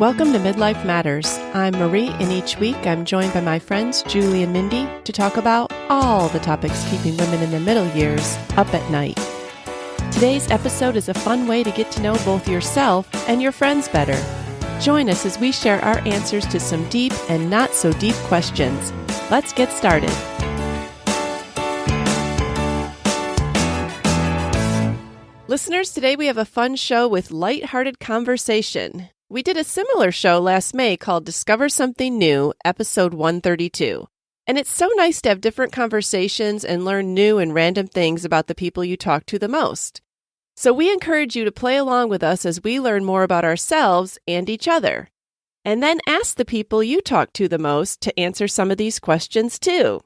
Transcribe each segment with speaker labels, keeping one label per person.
Speaker 1: Welcome to Midlife Matters. I'm Marie, and each week I'm joined by my friends Julie and Mindy to talk about all the topics keeping women in their middle years up at night. Today's episode is a fun way to get to know both yourself and your friends better. Join us as we share our answers to some deep and not so deep questions. Let's get started. Listeners, today we have a fun show with lighthearted conversation. We did a similar show last May called Discover Something New, episode 132. And it's so nice to have different conversations and learn new and random things about the people you talk to the most. So we encourage you to play along with us as we learn more about ourselves and each other. And then ask the people you talk to the most to answer some of these questions too.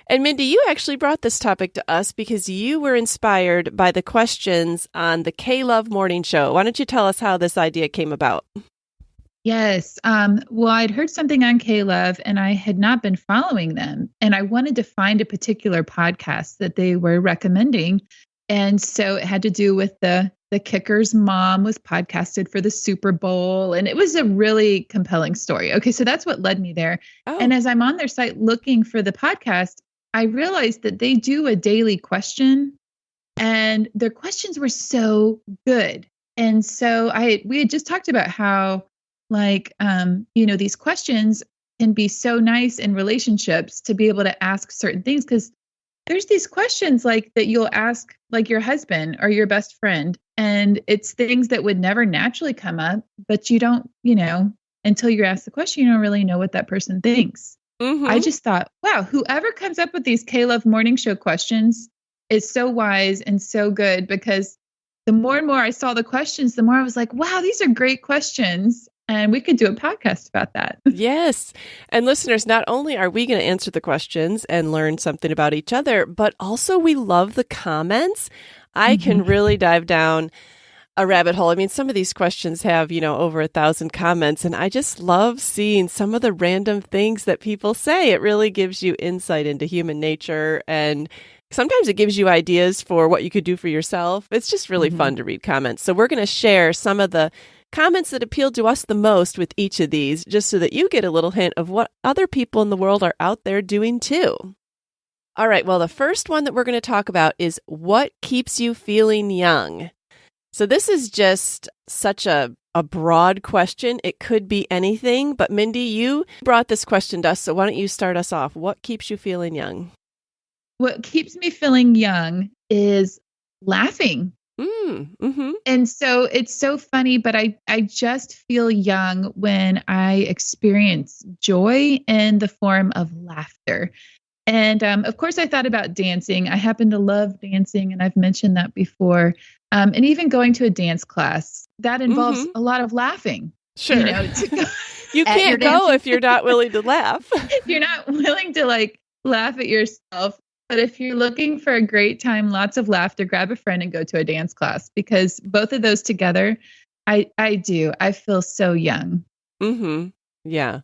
Speaker 1: And Mindy, you actually brought this topic to us because you were inspired by the questions on the K-Love Morning Show. Why don't you tell us how this idea came about?
Speaker 2: Yes. Well, I'd heard something on K-Love and I had not been following them. And I wanted to find a particular podcast that they were recommending. And so it had to do with the kicker's mom was podcasted for the Super Bowl. And it was a really compelling story. Okay, so that's what led me there. Oh. And as I'm on their site looking for the podcast, I realized that they do a daily question and their questions were so good. And so we had just talked about how these questions can be so nice in relationships to be able to ask certain things, because there's these questions like that you'll ask like your husband or your best friend, and it's things that would never naturally come up, but you don't, until you're asked the question, you don't really know what that person thinks. Mm-hmm. I just thought, wow, whoever comes up with these K-Love Morning Show questions is so wise and so good, because the more and more I saw the questions, the more I was like, wow, these are great questions. And we could do a podcast about that.
Speaker 1: Yes. And listeners, not only are we going to answer the questions and learn something about each other, but also we love the comments. I can really dive down a rabbit hole. I mean, some of these questions have, over 1,000 comments, and I just love seeing some of the random things that people say. It really gives you insight into human nature, and sometimes it gives you ideas for what you could do for yourself. It's just really fun to read comments. So we're going to share some of the comments that appeal to us the most with each of these, just so that you get a little hint of what other people in the world are out there doing too. All right, well, the first one that we're going to talk about is what keeps you feeling young? So this is just such a broad question. It could be anything, but Mindy, you brought this question to us, so why don't you start us off? What keeps you feeling young?
Speaker 2: What keeps me feeling young is laughing. Mm-hmm. And so it's so funny, but I just feel young when I experience joy in the form of laughter. And of course, I thought about dancing. I happen to love dancing, and I've mentioned that before. And even going to a dance class, that involves a lot of laughing.
Speaker 1: Sure. You can't go if you're not willing to laugh.
Speaker 2: You're not willing to laugh at yourself. But if you're looking for a great time, lots of laughter, grab a friend and go to a dance class, because both of those together, I do. I feel so young.
Speaker 1: Mm-hmm. Yeah.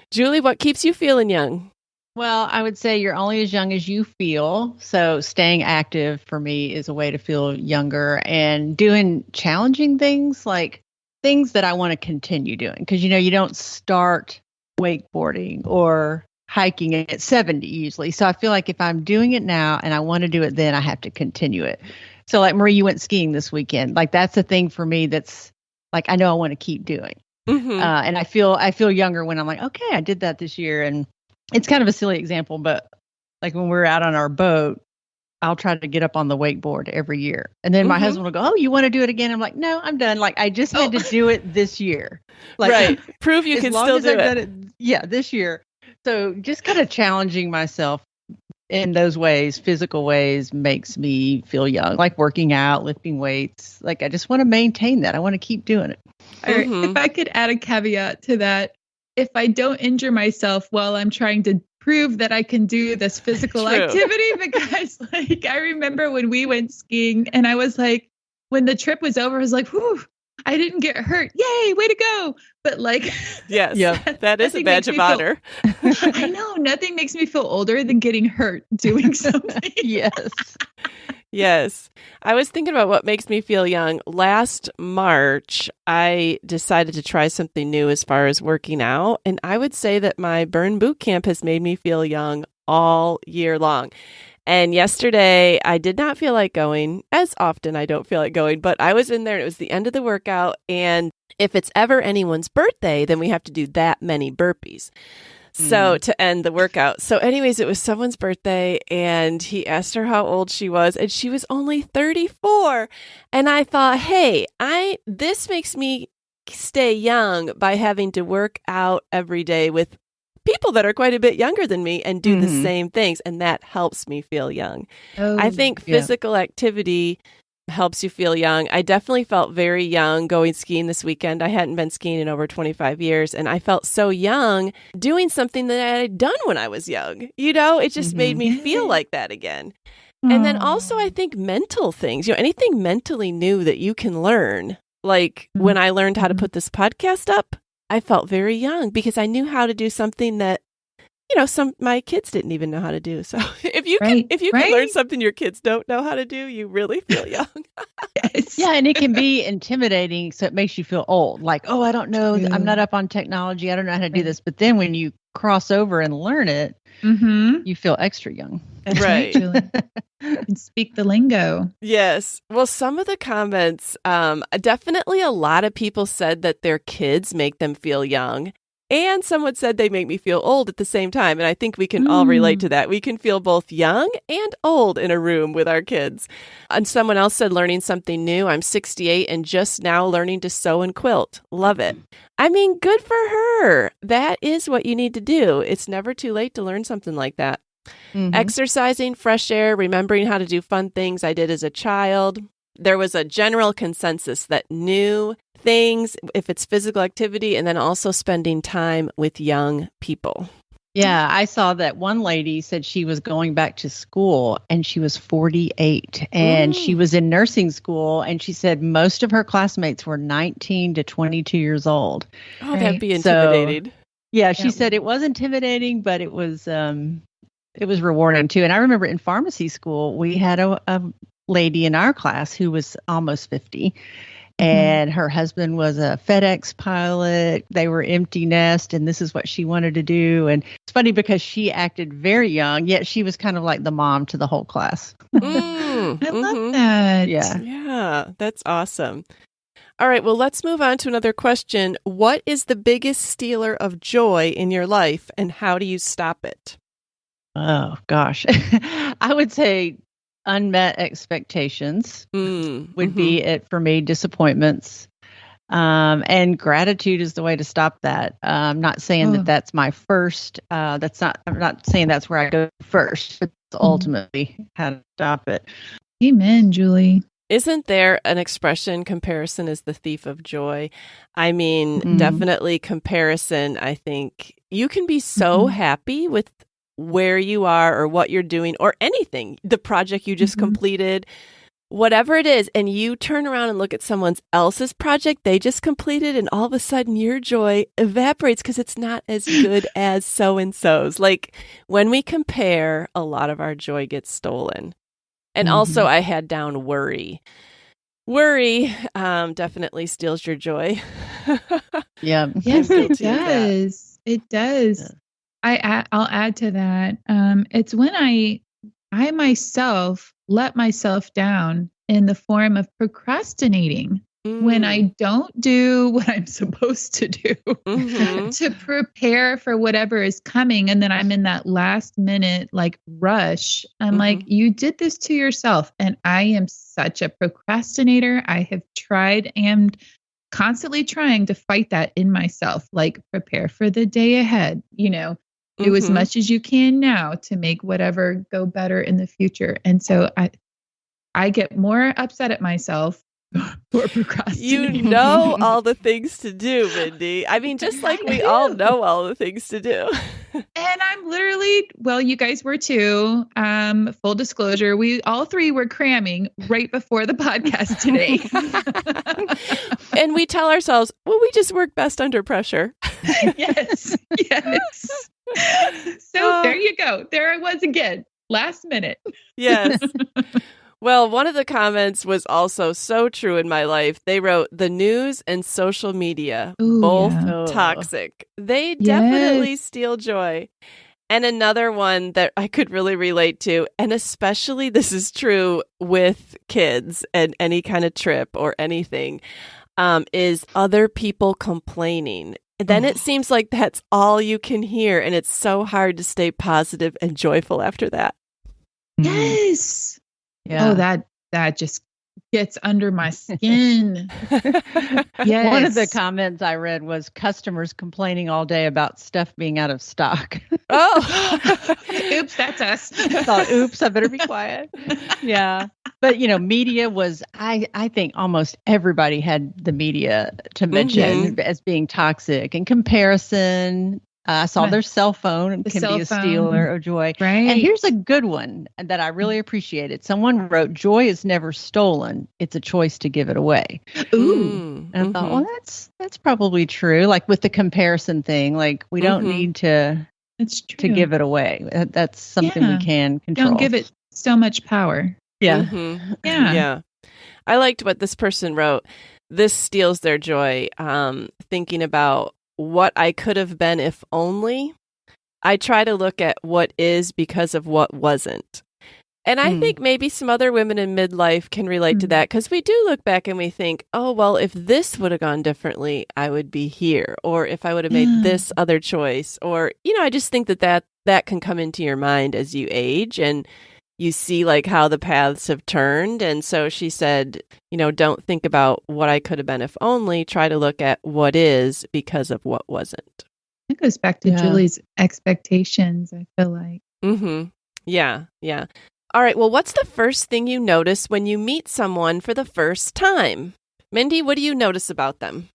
Speaker 1: Julie, what keeps you feeling young?
Speaker 3: Well, I would say you're only as young as you feel. So staying active for me is a way to feel younger, and doing challenging things, like things that I want to continue doing. Because, you don't start wakeboarding or hiking at 70 usually. So I feel like if I'm doing it now and I want to do it then, I have to continue it. So like Marie, you went skiing this weekend. Like that's a thing for me that's like, I know I want to keep doing. And I feel younger when I'm like, okay, I did that this year. And it's kind of a silly example, but like when we're out on our boat, I'll try to get up on the wakeboard every year. And then my husband will go, oh, you want to do it again? I'm like, no, I'm done. Like I just had to do it this year. Like,
Speaker 1: right. Prove you can still do it.
Speaker 3: Yeah, this year. So just kind of challenging myself in those ways, physical ways, makes me feel young, like working out, lifting weights. Like I just want to maintain that. I want to keep doing it.
Speaker 2: If I could add a caveat to that, if I don't injure myself while I'm trying to prove that I can do this physical activity, because I remember when we went skiing and I was like, when the trip was over, I was like, whew, I didn't get hurt. Yay, way to go. But
Speaker 1: yes, that is a badge of honor.
Speaker 2: I know, nothing makes me feel older than getting hurt doing something.
Speaker 1: Yes. Yes. I was thinking about what makes me feel young. Last March, I decided to try something new as far as working out. And I would say that my Burn Boot Camp has made me feel young all year long. And yesterday, I did not feel like going. As often, I don't feel like going, but I was in there and it was the end of the workout. And if it's ever anyone's birthday, then we have to do that many burpees. So to end the workout. So anyways, it was someone's birthday and he asked her how old she was and she was only 34. And I thought, hey, this makes me stay young by having to work out every day with people that are quite a bit younger than me and do the same things. And that helps me feel young. I think physical activity helps you feel young. I definitely felt very young going skiing this weekend. I hadn't been skiing in over 25 years, and I felt so young doing something that I had done when I was young. You know, it just made me feel like that again. And then also, I think mental things, anything mentally new that you can learn. Like when I learned how to put this podcast up, I felt very young because I knew how to do something that my kids didn't even know how to do. So if you can learn something your kids don't know how to do, you really feel young.
Speaker 2: Yes.
Speaker 3: Yeah, and it can be intimidating, so it makes you feel old. Like, oh, I don't know. I'm not up on technology. I don't know how to do this. But then when you cross over and learn it, you feel extra young.
Speaker 2: That's right, Julie. You can speak the lingo.
Speaker 1: Yes. Well, some of the comments, definitely a lot of people said that their kids make them feel young. And someone said they make me feel old at the same time. And I think we can all relate to that. We can feel both young and old in a room with our kids. And someone else said learning something new. I'm 68 and just now learning to sew and quilt. Love it. I mean, good for her. That is what you need to do. It's never too late to learn something like that. Exercising, fresh air, remembering how to do fun things I did as a child. There was a general consensus that new things, if it's physical activity, and then also spending time with young people.
Speaker 3: Yeah, I saw that one lady said she was going back to school and she was 48 and she was in nursing school and she said most of her classmates were 19 to 22 years old.
Speaker 1: Oh, that'd be intimidating.
Speaker 3: So, yeah, she said it was intimidating, but it was rewarding too. And I remember in pharmacy school, we had a lady in our class who was almost 50. And her husband was a FedEx pilot. They were empty nest, and this is what she wanted to do. And it's funny because she acted very young, yet she was kind of like the mom to the whole class.
Speaker 2: I love that.
Speaker 1: Yeah, that's awesome. All right, well, let's move on to another question. What is the biggest stealer of joy in your life, and how do you stop it?
Speaker 3: Oh, gosh. I would say unmet expectations would be it for me. Disappointments, and gratitude is the way to stop that. I'm not saying that that's my first. I'm not saying that's where I go first. But ultimately how to stop it.
Speaker 2: Amen, Julie.
Speaker 1: Isn't there an expression, comparison is the thief of joy? I mean, definitely comparison. I think you can be so happy with where you are or what you're doing or anything, the project you just completed, whatever it is, and you turn around and look at someone else's project they just completed, and all of a sudden your joy evaporates because it's not as good as so-and-so's. Like when we compare, a lot of our joy gets stolen. And also I had down worry. Worry definitely steals your joy.
Speaker 3: Yeah.
Speaker 2: Yes, it does. It does. Yeah. I'll add to that. It's when I myself let myself down in the form of procrastinating when I don't do what I'm supposed to do to prepare for whatever is coming. And then I'm in that last minute rush. I'm like, you did this to yourself. And I am such a procrastinator. I have tried and constantly trying to fight that in myself, prepare for the day ahead, do as much as you can now to make whatever go better in the future. And so I get more upset at myself for procrastinating.
Speaker 1: You know all the things to do, Mindy. I mean, just like we all know all the things to do.
Speaker 2: And I'm literally, well, you guys were too. Full disclosure, we all three were cramming right before the podcast today.
Speaker 1: And we tell ourselves, well, we just work best under pressure.
Speaker 2: Yes. So there you go. There I was again, last minute.
Speaker 1: Yes. Well, one of the comments was also so true in my life. They wrote, the news and social media,
Speaker 2: Ooh,
Speaker 1: both
Speaker 2: yeah.
Speaker 1: toxic. They
Speaker 2: Yes.
Speaker 1: definitely steal joy. And another one that I could really relate to, and especially this is true with kids and any kind of trip or anything, is other people complaining. And then it seems like that's all you can hear. And it's so hard to stay positive and joyful after that.
Speaker 2: Yes.
Speaker 3: Yeah.
Speaker 2: Oh, that just gets under my skin. Yes.
Speaker 3: One of the comments I read was customers complaining all day about stuff being out of stock.
Speaker 1: Oh,
Speaker 2: Oops, that's us.
Speaker 3: I thought, oops, I better be quiet. Yeah. But, media was, I think almost everybody had the media to mention as being toxic and comparison. I saw their cell phone can be a stealer of joy.
Speaker 2: Right.
Speaker 3: And here's a good one that I really appreciated. Someone wrote, joy is never stolen. It's a choice to give it away.
Speaker 2: Ooh.
Speaker 3: And I thought, well, that's probably true. Like with the comparison thing, like we don't need to give it away. That's something we can control.
Speaker 2: Don't give it so much power.
Speaker 3: Yeah.
Speaker 1: Yeah. I liked what this person wrote. This steals their joy. Thinking about what I could have been if only. I try to look at what is because of what wasn't. And I think maybe some other women in midlife can relate to that, because we do look back and we think, oh, well, if this would have gone differently, I would be here. Or if I would have made this other choice. Or, I just think that can come into your mind as you age and you see like how the paths have turned. And so she said, don't think about what I could have been if only. Try to look at what is because of what wasn't.
Speaker 2: It goes back to Julie's expectations, I feel like.
Speaker 1: Yeah. All right. Well, what's the first thing you notice when you meet someone for the first time? Mindy, what do you notice about them?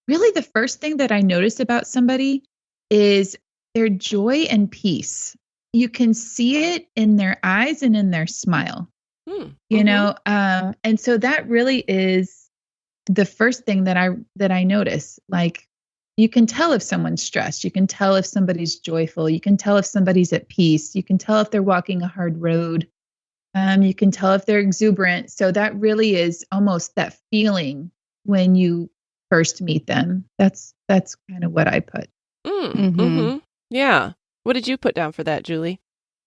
Speaker 2: Really, the first thing that I notice about somebody is their joy and peace. You can see it in their eyes and in their smile, and so that really is the first thing that I notice. Like, you can tell if someone's stressed. You can tell if somebody's joyful. You can tell if somebody's at peace. You can tell if they're walking a hard road. You can tell if they're exuberant. So that really is almost that feeling when you first meet them. That's kind of what I put.
Speaker 1: Yeah. What did you put down for that, Julie?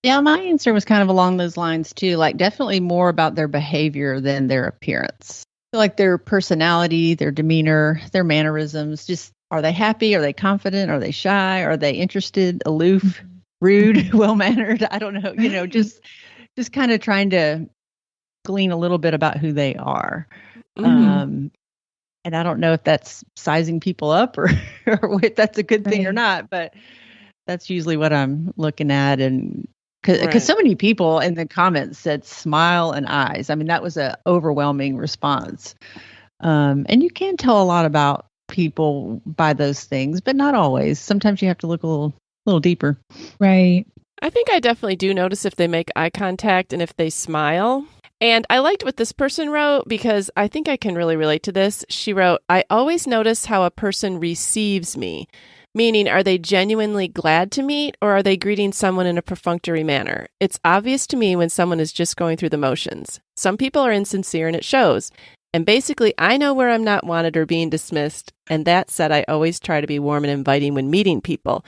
Speaker 3: Yeah, my answer was kind of along those lines too. Like definitely more about their behavior than their appearance. So like their personality, their demeanor, their mannerisms. Just, are they happy? Are they confident? Are they shy? Are they interested, aloof, rude, well-mannered? I don't know. Just kind of trying to glean a little bit about who they are. And I don't know if that's sizing people up or if that's a good thing or not, but that's usually what I'm looking at. And because so many people in the comments said smile and eyes. I mean, that was an overwhelming response. And you can tell a lot about people by those things, but not always. Sometimes you have to look a little deeper.
Speaker 2: Right.
Speaker 1: I think I definitely do notice if they make eye contact and if they smile. And I liked what this person wrote because I think I can really relate to this. She wrote, I always notice how a person receives me, meaning are they genuinely glad to meet or are they greeting someone in a perfunctory manner? It's obvious to me when someone is just going through the motions. Some people are insincere and it shows. And basically, I know where I'm not wanted or being dismissed. And that said, I always try to be warm and inviting when meeting people.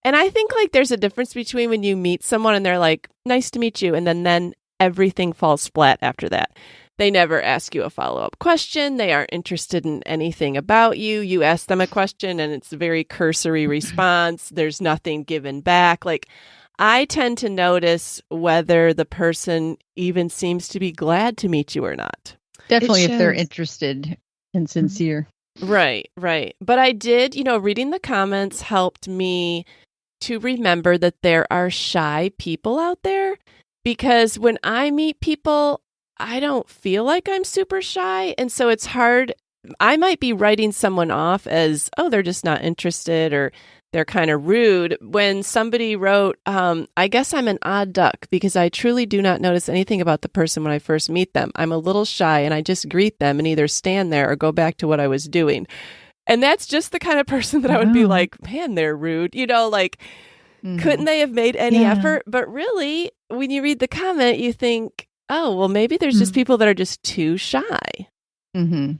Speaker 1: And I think like there's a difference between when you meet someone and they're like, nice to meet you. And then everything falls flat after that. They never ask you a follow-up question. They aren't interested in anything about you. You ask them a question and it's a very cursory response. There's nothing given back. Like I tend to notice whether the person even seems to be glad to meet you or not.
Speaker 3: Definitely if they're interested and sincere.
Speaker 1: Right. But I did, reading the comments helped me to remember that there are shy people out there, because when I meet people, I don't feel like I'm super shy. And so it's hard. I might be writing someone off as, oh, they're just not interested or they're kind of rude. When somebody wrote, I guess I'm an odd duck because I truly do not notice anything about the person when I first meet them. I'm a little shy and I just greet them and either stand there or go back to what I was doing. And that's just the kind of person that I would be like, man, they're rude. Couldn't they have made any effort? But really, when you read the comment, you think, oh, well, maybe there's just people that are just too shy.
Speaker 3: Mm-hmm.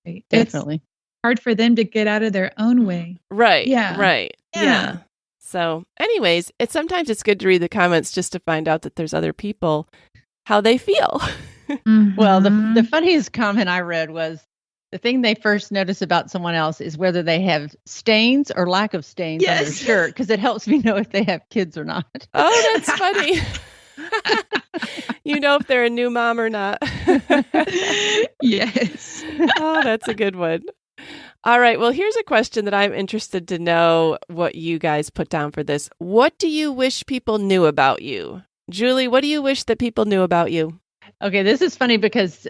Speaker 2: Right.
Speaker 3: Definitely.
Speaker 2: It's hard for them to get out of their own way.
Speaker 1: Right.
Speaker 2: Yeah.
Speaker 1: Right.
Speaker 2: Yeah.
Speaker 1: Yeah. So anyways, sometimes it's good to read the comments just to find out that there's other people, how they feel.
Speaker 3: Well, the funniest comment I read was the thing they first notice about someone else is whether they have stains or lack of stains on their shirt, because it helps me know if they have kids or not.
Speaker 1: Oh, that's funny. You know if they're a new mom or not.
Speaker 2: Yes.
Speaker 1: Oh, that's a good one. All right. Well, here's a question that I'm interested to know what you guys put down for this. What do you wish people knew about you? Julie, what do you wish that people knew about you?
Speaker 3: Okay, this is funny because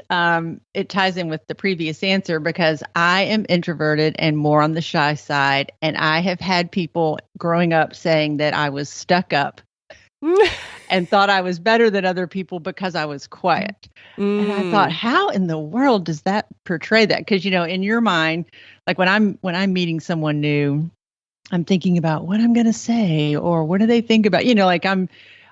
Speaker 3: it ties in with the previous answer, because I am introverted and more on the shy side. And I have had people growing up saying that I was stuck up and thought I was better than other people because I was quiet. And I thought, how in the world does that portray that? Because, in your mind, like when I'm meeting someone new, I'm thinking about what I'm going to say or what do they think about,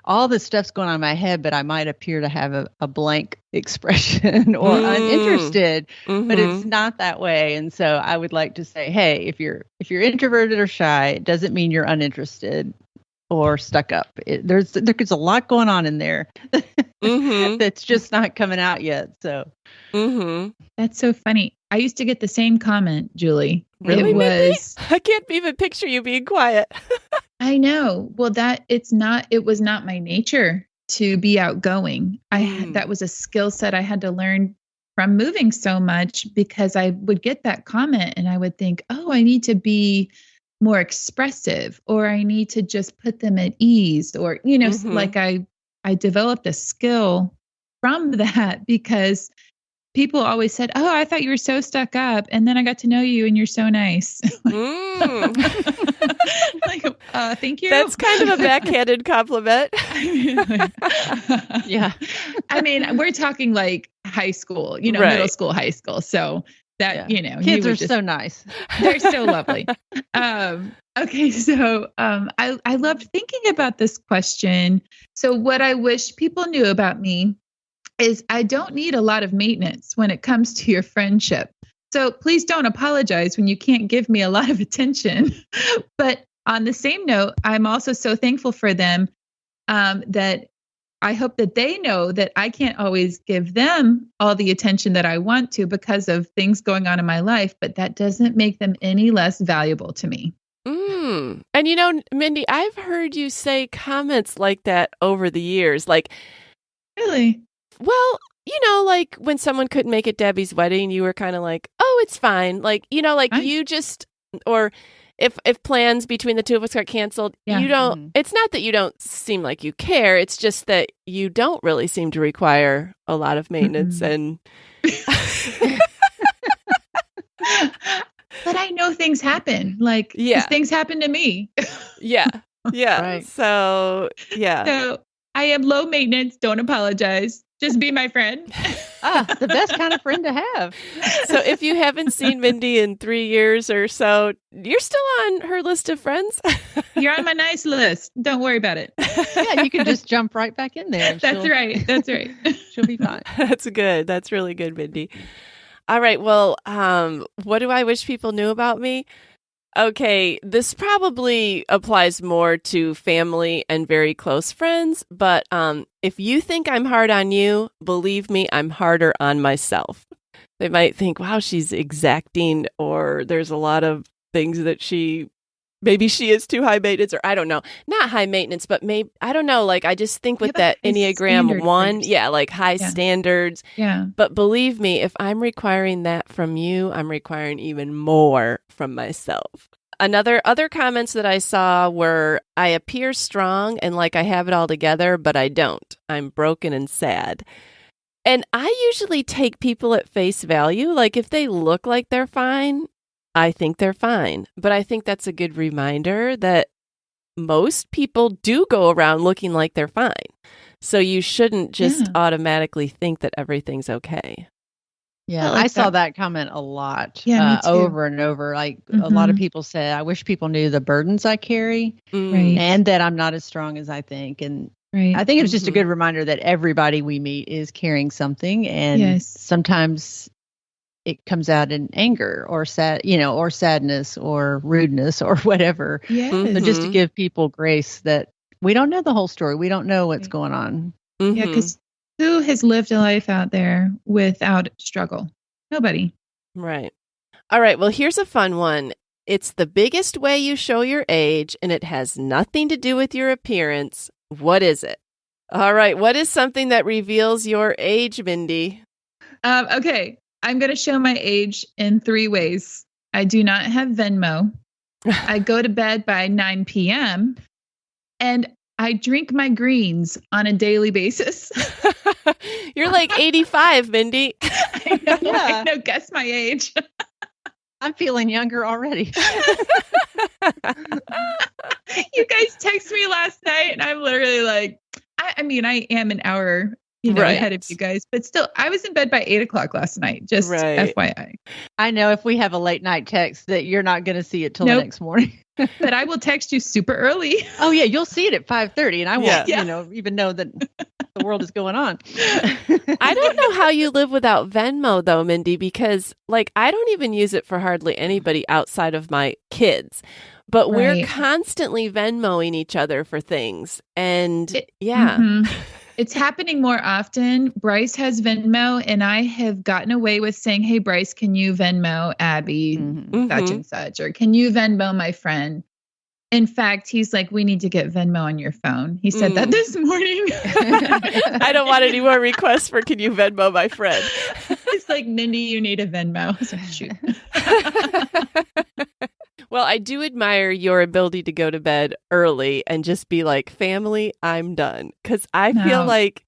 Speaker 3: all this stuff's going on in my head, but I might appear to have a blank expression or uninterested, but it's not that way. And so I would like to say, hey, if you're introverted or shy, it doesn't mean you're uninterested or stuck up. There's a lot going on in there that's just not coming out yet. So
Speaker 2: that's so funny. I used to get the same comment, Julie.
Speaker 1: Really? I can't even picture you being quiet.
Speaker 2: I know. Well, it was not my nature to be outgoing. That was a skill set I had to learn from moving so much, because I would get that comment and I would think, oh, I need to be more expressive, or I need to just put them at ease, or, like I developed a skill from that, because people always said, oh, I thought you were so stuck up. And then I got to know you and you're so nice. Thank you.
Speaker 1: That's kind of a backhanded compliment.
Speaker 3: Yeah.
Speaker 2: I mean, we're talking like high school, middle school, high school. So that,
Speaker 3: kids are so nice.
Speaker 2: They're so lovely. Okay. So I loved thinking about this question. So what I wish people knew about me is I don't need a lot of maintenance when it comes to your friendship. So please don't apologize when you can't give me a lot of attention. But on the same note, I'm also so thankful for them that I hope that they know that I can't always give them all the attention that I want to because of things going on in my life, but that doesn't make them any less valuable to me.
Speaker 1: And Mindy, I've heard you say comments like that over the years. Like,
Speaker 2: really?
Speaker 1: Well, like when someone couldn't make it Debbie's wedding, you were kind of like, oh, it's fine. Like, you just, or if plans between the two of us got canceled, you don't, it's not that you don't seem like you care. It's just that you don't really seem to require a lot of maintenance and.
Speaker 2: But I know things happen. Like, things happen to me.
Speaker 1: Yeah.
Speaker 3: Right.
Speaker 1: So,
Speaker 2: So I am low maintenance. Don't apologize. Just be my friend.
Speaker 3: The best kind of friend to have.
Speaker 1: So if you haven't seen Mindy in 3 years or so, you're still on her list of friends?
Speaker 2: You're on my nice list. Don't worry about it.
Speaker 3: Yeah, you can just jump right back in there.
Speaker 2: That's right.
Speaker 3: She'll be fine.
Speaker 1: That's good. That's really good, Mindy. All right. Well, what do I wish people knew about me? Okay, this probably applies more to family and very close friends, but if you think I'm hard on you, believe me, I'm harder on myself. They might think, wow, she's exacting, or there's a lot of things that maybe she is too high maintenance, or I don't know. Not high maintenance, but maybe, I don't know. Like, I just think with that Enneagram 1, like high standards.
Speaker 2: Yeah.
Speaker 1: But believe me, if I'm requiring that from you, I'm requiring even more from myself. Other comments that I saw were, I appear strong and like I have it all together, but I don't. I'm broken and sad. And I usually take people at face value. Like if they look like they're fine, I think they're fine. But I think that's a good reminder that most people do go around looking like they're fine. So you shouldn't just automatically think that everything's okay.
Speaker 3: Yeah, I saw that comment a lot over and over. Like a lot of people said, I wish people knew the burdens I carry and that I'm not as strong as I think. And
Speaker 2: Right.
Speaker 3: I think it's just a good reminder that everybody we meet is carrying something, and sometimes it comes out in anger or or sadness or rudeness or whatever.
Speaker 2: Yes.
Speaker 3: So just to give people grace that we don't know the whole story. We don't know what's going on.
Speaker 2: Yeah, because who has lived a life out there without struggle? Nobody.
Speaker 1: Right. All right. Well, here's a fun one. It's the biggest way you show your age, and it has nothing to do with your appearance. What is it? All right. What is something that reveals your age, Mindy?
Speaker 2: Okay. I'm going to show my age in 3 ways. I do not have Venmo. I go to bed by 9 p.m. and I drink my greens on a daily basis.
Speaker 1: You're like 85, Mindy.
Speaker 2: I know, I know. Guess my age.
Speaker 3: I'm feeling younger already.
Speaker 2: You guys text me last night and I'm literally like, I mean, I am an hour ahead of you guys, but still, I was in bed by 8 o'clock last night. Just FYI.
Speaker 3: I know if we have a late night text that you're not going to see it till the next morning.
Speaker 2: But I will text you super early.
Speaker 3: Oh yeah, you'll see it at 5:30, and I won't, even know that the world is going on.
Speaker 1: I don't know how you live without Venmo though, Mindy, because I don't even use it for hardly anybody outside of my kids. But we're constantly Venmoing each other for things. And
Speaker 2: it's happening more often. Bryce has Venmo, and I have gotten away with saying, hey, Bryce, can you Venmo Abby such and such? Or can you Venmo my friend? In fact, he's like, we need to get Venmo on your phone. He said that this morning.
Speaker 1: I don't want any more requests for can you Venmo my friend?
Speaker 2: It's like, Mindy, you need a Venmo. So, shoot.
Speaker 1: Well, I do admire your ability to go to bed early and just be like, family, I'm done. Because I feel like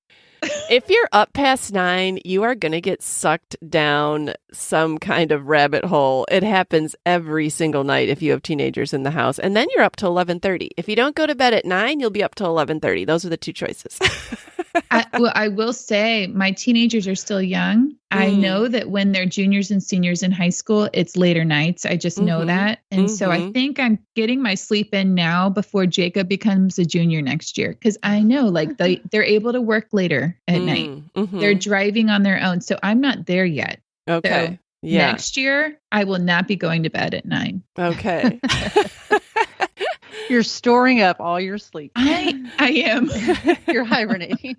Speaker 1: if you're up past 9, you are going to get sucked down some kind of rabbit hole. It happens every single night if you have teenagers in the house. And then you're up to 11:30. If you don't go to bed at 9, you'll be up to 11:30. Those are the 2 choices.
Speaker 2: I will say my teenagers are still young. I know that when they're juniors and seniors in high school, it's later nights. I just know that. And so I think I'm getting my sleep in now before Jacob becomes a junior next year. Because I know they're able to work later at night. They're driving on their own. So I'm not there yet.
Speaker 1: Okay.
Speaker 2: So next year, I will not be going to bed at 9.
Speaker 1: Okay.
Speaker 3: You're storing up all your sleep.
Speaker 2: I am.
Speaker 3: You're hibernating.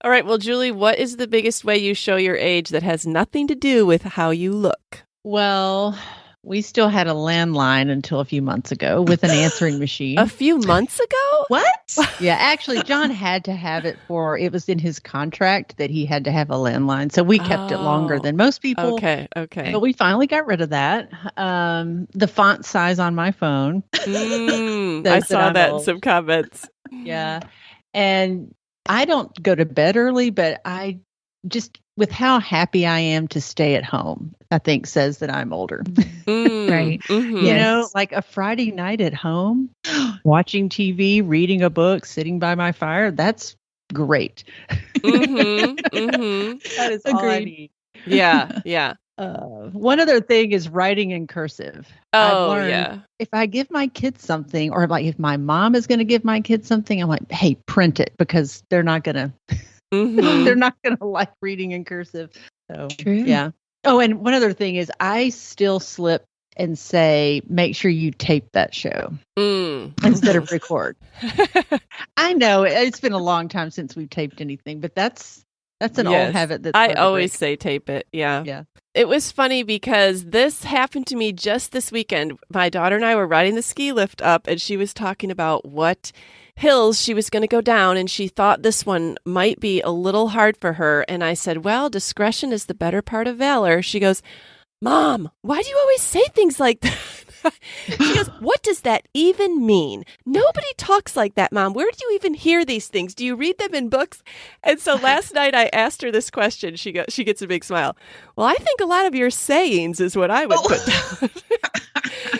Speaker 1: All right. Well, Julie, what is the biggest way you show your age that has nothing to do with how you look?
Speaker 3: Well, we still had a landline until a few months ago with an answering machine.
Speaker 1: A few months ago?
Speaker 2: What?
Speaker 3: Yeah, actually, John had to have it it was in his contract that he had to have a landline. So we kept it longer than most people.
Speaker 1: Okay.
Speaker 3: But we finally got rid of that. The font size on my phone.
Speaker 1: I saw that in some comments.
Speaker 3: Yeah. And I don't go to bed early, but I just, with how happy I am to stay at home, I think says that I'm older.
Speaker 2: Right.
Speaker 3: You know, like a Friday night at home, watching TV, reading a book, sitting by my fire. That's great. That is all I need.
Speaker 1: Yeah.
Speaker 3: One other thing is writing in cursive.
Speaker 1: Oh, yeah.
Speaker 3: If I give my kids something, or if my mom is going to give my kids something, I'm like, hey, print it, because they're not going to. They're not going to like reading in cursive. So,
Speaker 2: true.
Speaker 3: Yeah. Oh, and one other thing is I still slip and say, make sure you tape that show instead of record. I know it's been a long time since we've taped anything, but that's an old habit.
Speaker 1: I always say tape it. Yeah.
Speaker 3: Yeah.
Speaker 1: It was funny because this happened to me just this weekend. My daughter and I were riding the ski lift up, and she was talking about what hills she was going to go down, and she thought this one might be a little hard for her. And I said, well, discretion is the better part of valor. She goes, Mom, why do you always say things like that? She goes, what does that even mean? Nobody talks like that, Mom. Where do you even hear these things? Do you read them in books? And so last night I asked her this question. She gets a big smile. Well, I think a lot of your sayings is what I would put down.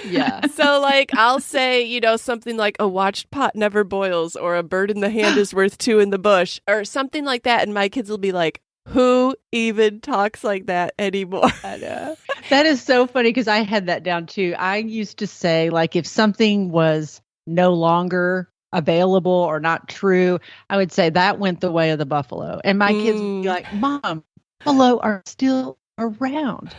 Speaker 3: Yeah.
Speaker 1: So I'll say, something like a watched pot never boils, or a bird in the hand is worth 2 in the bush, or something like that. And my kids will be like, who even talks like that anymore?
Speaker 3: I know. That is so funny, because I had that down too. I used to say, if something was no longer available or not true, I would say that went the way of the buffalo. And my kids would be like, Mom, buffalo are still around.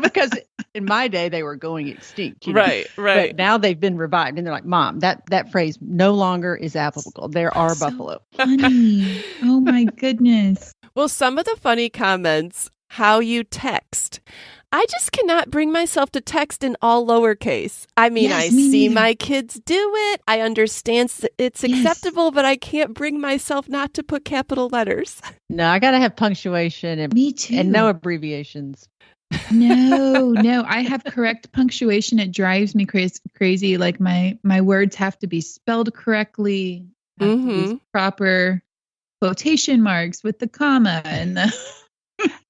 Speaker 3: Because in my day they were going extinct.
Speaker 1: Right.
Speaker 3: But now they've been revived, and they're like, Mom, that phrase no longer is applicable. There are buffalo.
Speaker 2: Funny. Oh my goodness.
Speaker 1: Well, some of the funny comments, how you text. I just cannot bring myself to text in all lowercase. I mean,
Speaker 2: Yes,
Speaker 1: I
Speaker 2: me
Speaker 1: see
Speaker 2: neither.
Speaker 1: my kids do it. I understand it's acceptable, but I can't bring myself not to put capital letters.
Speaker 3: No, I got to have punctuation and
Speaker 2: Me too.
Speaker 3: and no abbreviations.
Speaker 2: No. I have correct punctuation. It drives me crazy. Like my words have to be spelled correctly, have to use proper quotation marks with the comma and the.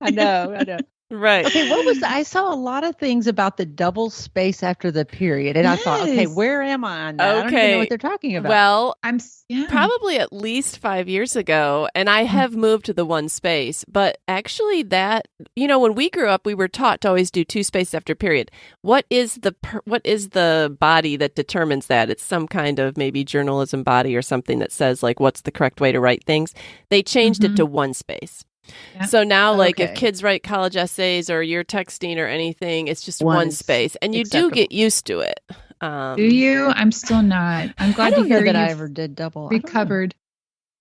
Speaker 3: I know.
Speaker 1: Right.
Speaker 3: Okay, I saw a lot of things about the double space after the period, and I thought, okay, where am I on that? I don't even know what they're talking about.
Speaker 1: Well,
Speaker 2: I'm
Speaker 1: probably at least 5 years ago, and I have moved to the one space. But actually, that when we grew up, we were taught to always do 2 spaces after period. What is the body that determines that? It's some kind of maybe journalism body or something that says like what's the correct way to write things. They changed it to 1 space. Yeah. So now, if kids write college essays or you're texting or anything, it's just 1 space, and you do get used to it.
Speaker 2: Do you? I'm still not. I'm glad to hear
Speaker 3: that I ever did double.
Speaker 2: Recovered.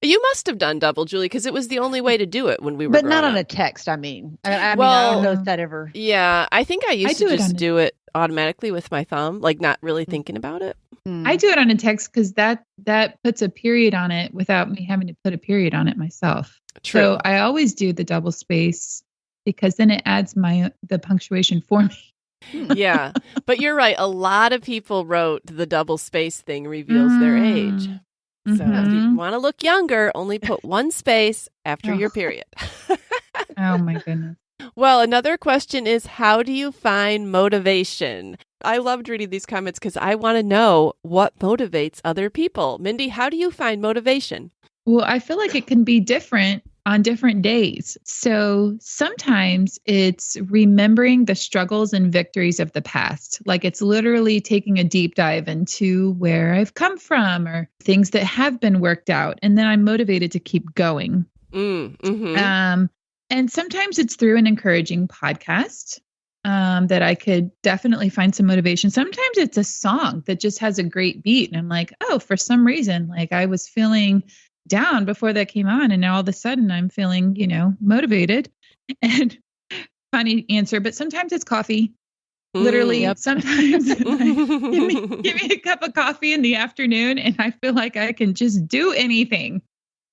Speaker 1: You must have done double, Julie, because it was the only way to do it when we were.
Speaker 3: But not
Speaker 1: up.
Speaker 3: on a text. I mean, I don't know if that ever.
Speaker 1: Yeah, I think I used to just do it automatically with my thumb, like not really thinking about it.
Speaker 2: I do it on a text because that puts a period on it without me having to put a period on it myself.
Speaker 1: True.
Speaker 2: So I always do the double space because then it adds the punctuation for me.
Speaker 1: Yeah, but you're right. A lot of people wrote the double space thing reveals their age. So if you want to look younger, only put 1 space after your period.
Speaker 2: Oh my goodness.
Speaker 1: Well, another question is, how do you find motivation? I loved reading these comments because I want to know what motivates other people. Mindy, how do you find motivation?
Speaker 2: Well, I feel like it can be different on different days. So sometimes it's remembering the struggles and victories of the past. Like it's literally taking a deep dive into where I've come from or things that have been worked out. And then I'm motivated to keep going. And sometimes it's through an encouraging podcast that I could definitely find some motivation. Sometimes it's a song that just has a great beat. And I'm like, oh, for some reason, like I was feeling down before that came on. And now all of a sudden I'm feeling, motivated. And funny answer, but sometimes it's coffee. Literally, sometimes like, give me a cup of coffee in the afternoon and I feel like I can just do anything.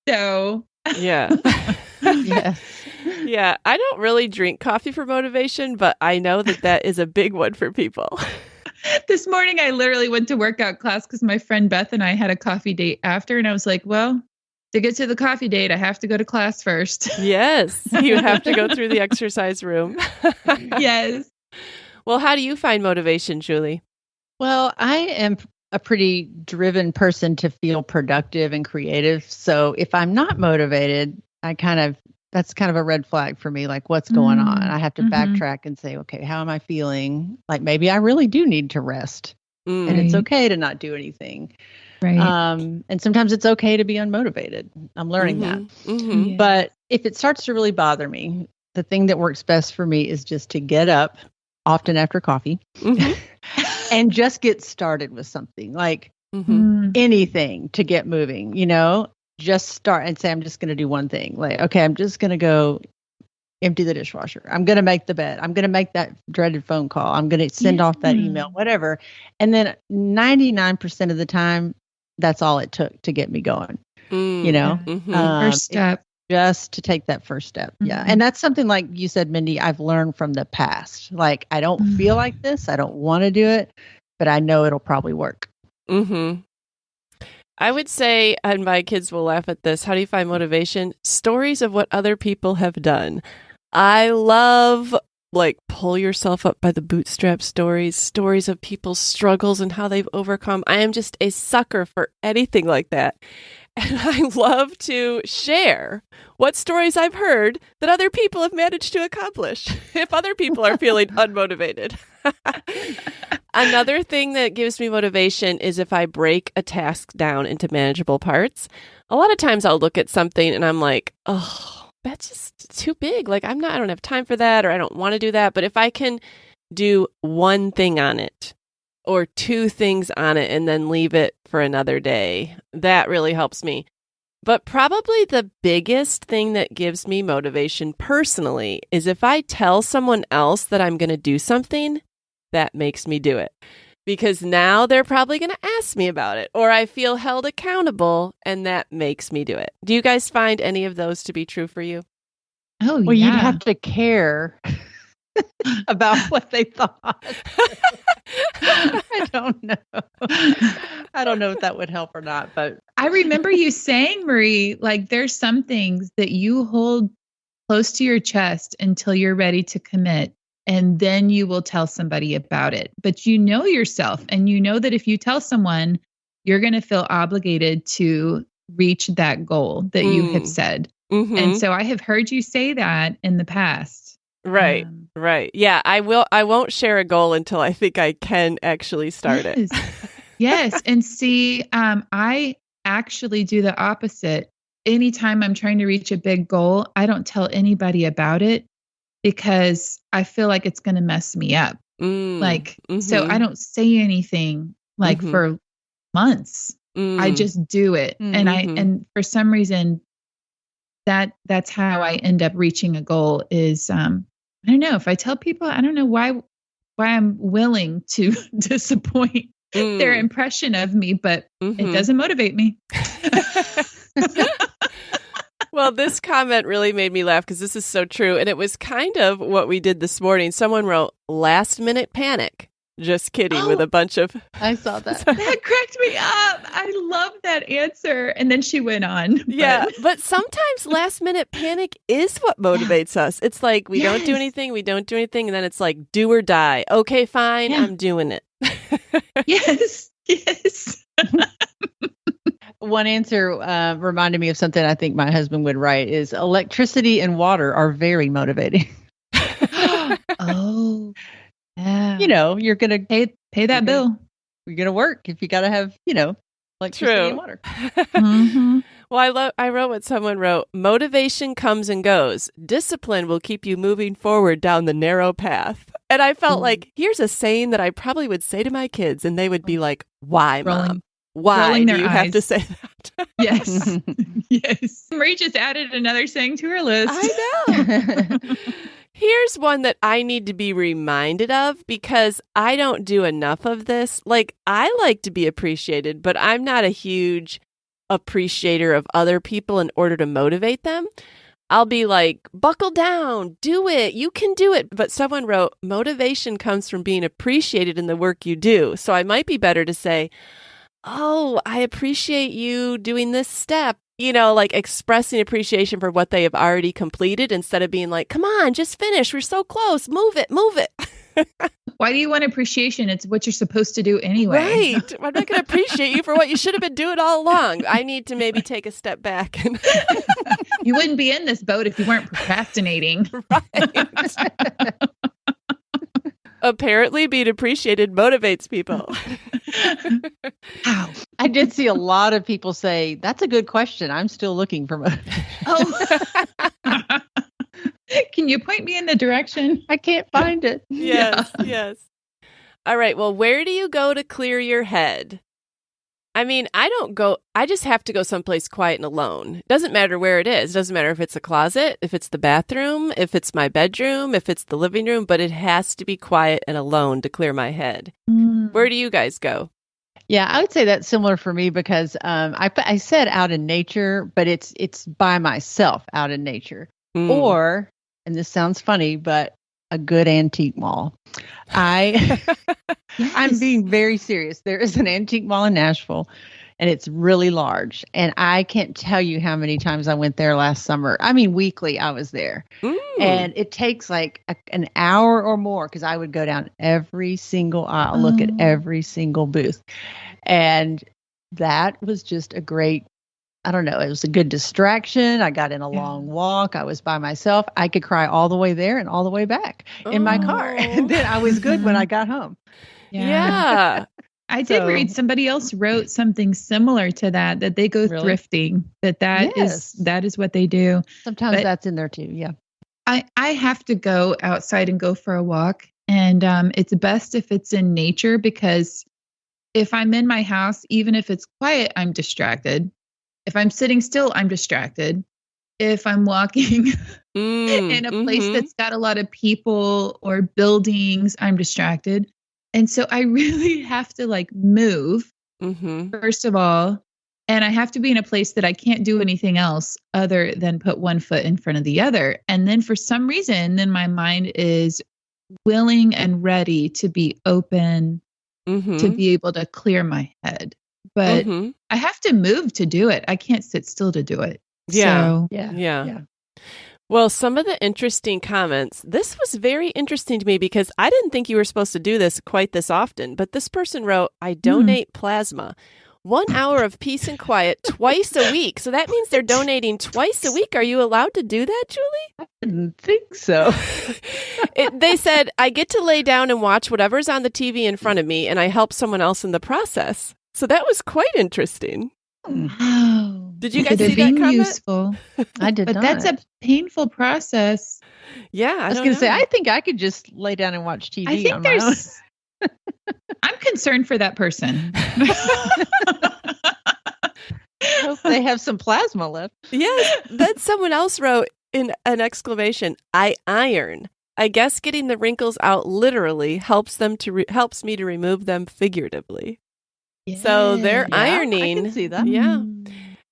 Speaker 2: So
Speaker 1: yeah.
Speaker 3: Yes.
Speaker 1: Yeah, I don't really drink coffee for motivation, but I know that is a big one for people.
Speaker 2: This morning, I literally went to workout class because my friend Beth and I had a coffee date after. And I was like, well, to get to the coffee date, I have to go to class first.
Speaker 1: Yes, you have to go through the exercise room.
Speaker 2: Yes.
Speaker 1: Well, how do you find motivation, Julie?
Speaker 3: Well, I am a pretty driven person to feel productive and creative. So if I'm not motivated, that's kind of a red flag for me. Like, what's going on? I have to backtrack and say, okay, how am I feeling? Like, maybe I really do need to rest, and it's okay to not do anything.
Speaker 2: Right.
Speaker 3: And sometimes it's okay to be unmotivated. I'm learning that.
Speaker 2: Yeah.
Speaker 3: But if it starts to really bother me, the thing that works best for me is just to get up, often after coffee, and just get started with something, like anything to get moving, just start and say, I'm just going to do one thing. Like, okay, I'm just going to go empty the dishwasher. I'm going to make the bed. I'm going to make that dreaded phone call. I'm going to send off that email, whatever. And then 99% of the time, that's all it took to get me going,
Speaker 2: First step.
Speaker 3: Just to take that first step. Yeah. And that's something, like you said, Mindy, I've learned from the past. Like, I don't feel like this. I don't want to do it, but I know it'll probably work.
Speaker 1: I would say, and my kids will laugh at this, how do you find motivation? Stories of what other people have done. I love, pull yourself up by the bootstrap stories of people's struggles and how they've overcome. I am just a sucker for anything like that. And I love to share what stories I've heard that other people have managed to accomplish if other people are feeling unmotivated. Another thing that gives me motivation is if I break a task down into manageable parts. A lot of times I'll look at something and I'm like, oh, that's just too big. Like I don't have time for that, or I don't want to do that. But if I can do one thing on it or two things on it and then leave it for another day, that really helps me. But probably the biggest thing that gives me motivation personally is if I tell someone else that I'm going to do something, that makes me do it. Because now they're probably going to ask me about it, or I feel held accountable, and that makes me do it. Do you guys find any of those to be true for you?
Speaker 2: Oh,
Speaker 3: Well,
Speaker 2: yeah.
Speaker 3: you'd have to care about what they thought. I don't know. I don't know if that would help or not, but
Speaker 2: I remember you saying, Marie, like there's some things that you hold close to your chest until you're ready to commit. And then you will tell somebody about it. But you know yourself, and you know that if you tell someone, you're going to feel obligated to reach that goal that you have said.
Speaker 1: Mm-hmm.
Speaker 2: And so I have heard you say that in the past.
Speaker 1: Right. Right. Yeah, I won't share a goal until I think I can actually start it.
Speaker 2: Yes. And see, I actually do the opposite. Anytime I'm trying to reach a big goal, I don't tell anybody about it because I feel like it's going to mess me up. So I don't say anything like for months. I just do it. And for some reason that's how I end up reaching a goal is, I don't know, if I tell people, I don't know why I'm willing to disappoint their impression of me, but it doesn't motivate me.
Speaker 1: Well, this comment really made me laugh because this is so true. And it was kind of what we did this morning. Someone wrote last minute panic. Just kidding, with a bunch of...
Speaker 3: I saw that.
Speaker 2: That cracked me up. I love that answer. And then she went on.
Speaker 1: Yeah, but sometimes last minute panic is what motivates us. It's like we don't do anything, and then it's like do or die. Okay, fine, I'm doing it.
Speaker 2: Yes.
Speaker 3: One answer reminded me of something I think my husband would write is electricity and water are very motivating.
Speaker 2: Oh, yeah.
Speaker 3: You know, you're going to
Speaker 2: pay that bill.
Speaker 3: You're going to work if you got to have, electricity and water.
Speaker 1: Well, I wrote what someone wrote. Motivation comes and goes. Discipline will keep you moving forward down the narrow path. And I felt like, here's a saying that I probably would say to my kids, and they would be like, why, Mom? Why do you have to say that?
Speaker 2: Yes. Yes. Marie just added another saying to her list.
Speaker 1: I know. Here's one that I need to be reminded of because I don't do enough of this. Like, I like to be appreciated, but I'm not a huge appreciator of other people in order to motivate them. I'll be like, buckle down, do it, you can do it. But someone wrote, motivation comes from being appreciated in the work you do. So I might be better to say, oh, I appreciate you doing this step. Like expressing appreciation for what they have already completed instead of being like, come on, just finish. We're so close. Move it.
Speaker 2: Why do you want appreciation? It's what you're supposed to do anyway.
Speaker 1: Right. I'm not going to appreciate you for what you should have been doing all along. I need to maybe take a step back.
Speaker 2: You wouldn't be in this boat if you weren't procrastinating.
Speaker 1: Right. Apparently being appreciated motivates people.
Speaker 2: Wow.
Speaker 3: I did see a lot of people say, that's a good question. I'm still looking for motivation.
Speaker 2: Oh. Can you point me in the direction?
Speaker 3: I can't find it.
Speaker 1: Yes. All right. Well, where do you go to clear your head? I mean, I just have to go someplace quiet and alone. It doesn't matter where it is. It doesn't matter if it's a closet, if it's the bathroom, if it's my bedroom, if it's the living room, but it has to be quiet and alone to clear my head. Where do you guys go?
Speaker 3: Yeah, I would say that's similar for me because I said out in nature, but it's by myself out in nature. Or, and this sounds funny, but a good antique mall. Yes. I'm being very serious. There is an antique mall in Nashville, and it's really large. And I can't tell you how many times I went there last summer. I mean, weekly I was there. And it takes like an hour or more because I would go down every single aisle, look at every single booth. And that was just a great, I don't know, it was a good distraction. I got in a long walk. I was by myself. I could cry all the way there and all the way back in my car. And then I was good when I got home.
Speaker 1: Yeah.
Speaker 2: I did read somebody else wrote something similar to that they go thrifting, that is what they do.
Speaker 3: Sometimes that's in there too. Yeah.
Speaker 2: I have to go outside and go for a walk. And it's best if it's in nature, because if I'm in my house, even if it's quiet, I'm distracted. If I'm sitting still, I'm distracted. If I'm walking in a place that's got a lot of people or buildings, I'm distracted. And so I really have to like move, first of all. And I have to be in a place that I can't do anything else other than put one foot in front of the other. And then for some reason, then my mind is willing and ready to be open, to be able to clear my head. But I have to move to do it. I can't sit still to do it.
Speaker 1: Yeah.
Speaker 2: So,
Speaker 1: Yeah. Well, some of the interesting comments, this was very interesting to me because I didn't think you were supposed to do this quite this often. But this person wrote, I donate plasma. 1 hour of peace and quiet twice a week. So that means they're donating twice a week. Are you allowed to do that, Julie?
Speaker 3: I didn't think so.
Speaker 1: They said, I get to lay down and watch whatever's on the TV in front of me, and I help someone else in the process. So that was quite interesting.
Speaker 2: Wow.
Speaker 1: Did you guys see that comment?
Speaker 2: Useful.
Speaker 3: I did
Speaker 2: but
Speaker 3: not.
Speaker 2: That's a painful process.
Speaker 1: Yeah.
Speaker 3: I was going to say, I think I could just lay down and watch TV
Speaker 2: I think
Speaker 3: on my own.
Speaker 2: I'm concerned for that person.
Speaker 3: Hope they have some plasma left.
Speaker 1: Yes. Then someone else wrote in an exclamation, I iron. I guess getting the wrinkles out literally helps me to remove them figuratively. Yeah. So they're ironing.
Speaker 3: I can see that.
Speaker 1: Yeah.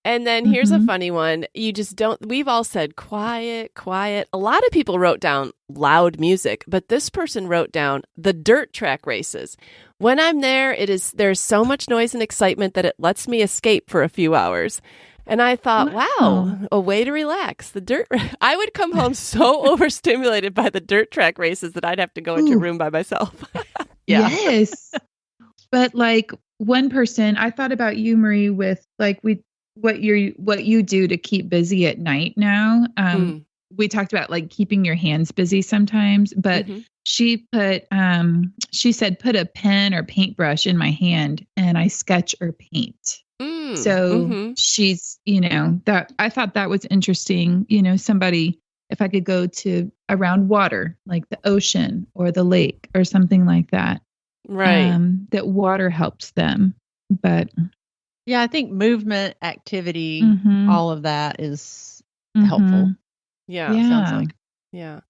Speaker 1: And then here's a funny one. You just we've all said quiet, quiet. A lot of people wrote down loud music, but this person wrote down the dirt track races. When I'm there, there's so much noise and excitement that it lets me escape for a few hours. And I thought, wow, a way to relax. I would come home so overstimulated by the dirt track races that I'd have to go into a room by myself.
Speaker 2: Yeah. Yes. But like one person, I thought about you, Marie, with like what you do to keep busy at night now. We talked about like keeping your hands busy sometimes, but she said, put a pen or paintbrush in my hand and I sketch or paint. So she's, that I thought that was interesting. Somebody, if I could go to around water, like the ocean or the lake or something like that,
Speaker 1: right.
Speaker 2: That water helps them. But
Speaker 3: yeah, I think movement, activity, all of that is helpful.
Speaker 1: Yeah.
Speaker 3: Sounds like.
Speaker 1: Yeah.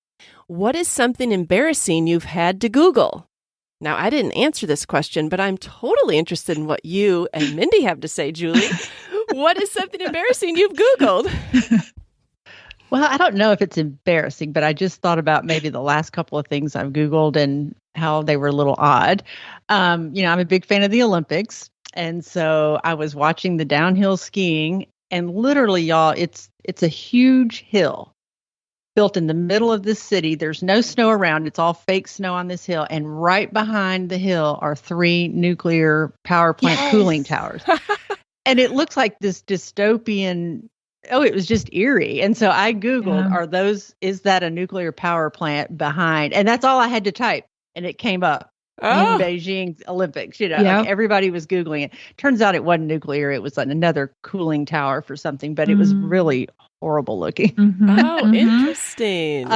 Speaker 1: What is something embarrassing you've had to Google? Now, I didn't answer this question, but I'm totally interested in what you and Mindy have to say, Julie. What is something embarrassing you've Googled?
Speaker 3: Well, I don't know if it's embarrassing, but I just thought about maybe the last couple of things I've Googled and how they were a little odd. I'm a big fan of the Olympics. And so I was watching the downhill skiing, and literally, y'all, it's a huge hill built in the middle of this city. There's no snow around. It's all fake snow on this hill. And right behind the hill are 3 nuclear power plant cooling towers. And it looks like this dystopian. Oh, it was just eerie. And so I Googled, is that a nuclear power plant behind? And that's all I had to type. And it came up. In Beijing Olympics, like everybody was Googling it. Turns out it wasn't nuclear. It was another cooling tower for something, but it was really horrible looking.
Speaker 1: Interesting.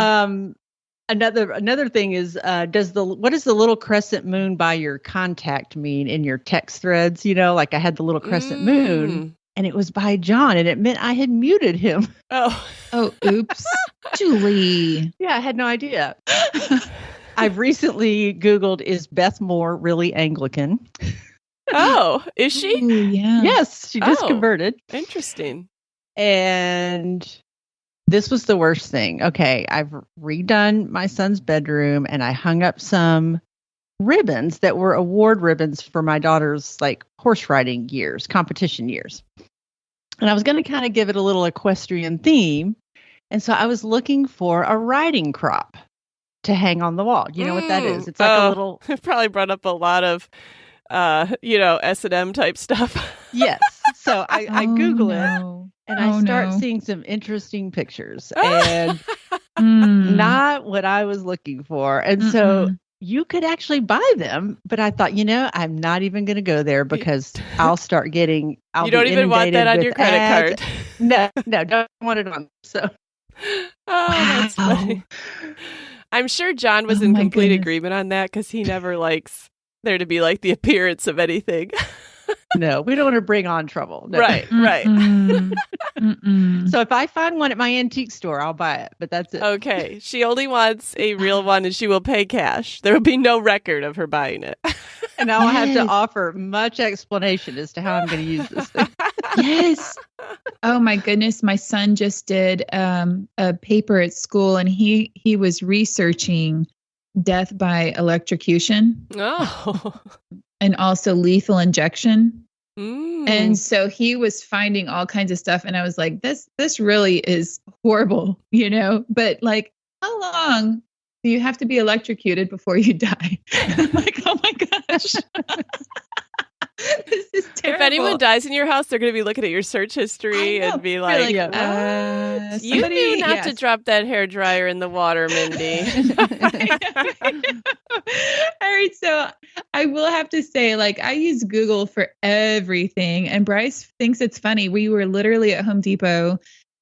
Speaker 3: Another thing is, what does the little crescent moon by your contact mean in your text threads? Like I had the little crescent moon and it was by John and it meant I had muted him.
Speaker 2: Oh, oops. Julie.
Speaker 3: Yeah, I had no idea. I've recently Googled, is Beth Moore really Anglican?
Speaker 1: Oh, is she?
Speaker 2: Ooh, yeah.
Speaker 3: Yes, she just converted.
Speaker 1: Interesting.
Speaker 3: And this was the worst thing. Okay, I've redone my son's bedroom and I hung up some ribbons that were award ribbons for my daughter's horse riding years, competition years. And I was going to kind of give it a little equestrian theme. And so I was looking for a riding crop to hang on the wall. You know what that is? It's like a little...
Speaker 1: It probably brought up a lot of, S&M type stuff.
Speaker 3: Yes. So I Google it and I start seeing some interesting pictures and not what I was looking for. And so you could actually buy them. But I thought, I'm not even going to go there because I'll start getting.
Speaker 1: You don't even want that on your credit card.
Speaker 3: No, don't want it on. So,
Speaker 1: that's funny. I'm sure John was in complete agreement on that because he never likes there to be like the appearance of anything.
Speaker 3: No, we don't want to bring on trouble. No.
Speaker 1: Right.
Speaker 3: So if I find one at my antique store, I'll buy it, but that's it.
Speaker 1: Okay. She only wants a real one and she will pay cash. There will be no record of her buying it.
Speaker 3: And I'll have to offer much explanation as to how I'm going to use this thing.
Speaker 2: Yes. Oh my goodness. My son just did a paper at school and he was researching death by electrocution.
Speaker 1: Oh.
Speaker 2: And also lethal injection. And so he was finding all kinds of stuff. And I was like, this really is horrible, but like, how long do you have to be electrocuted before you die? And I'm like, oh my gosh. This is terrible.
Speaker 1: If anyone dies in your house, they're going to be looking at your search history and be like, you knew not to drop that hairdryer in the water, Mindy.
Speaker 2: All right. So I will have to say, like, I use Google for everything. And Bryce thinks it's funny. We were literally at Home Depot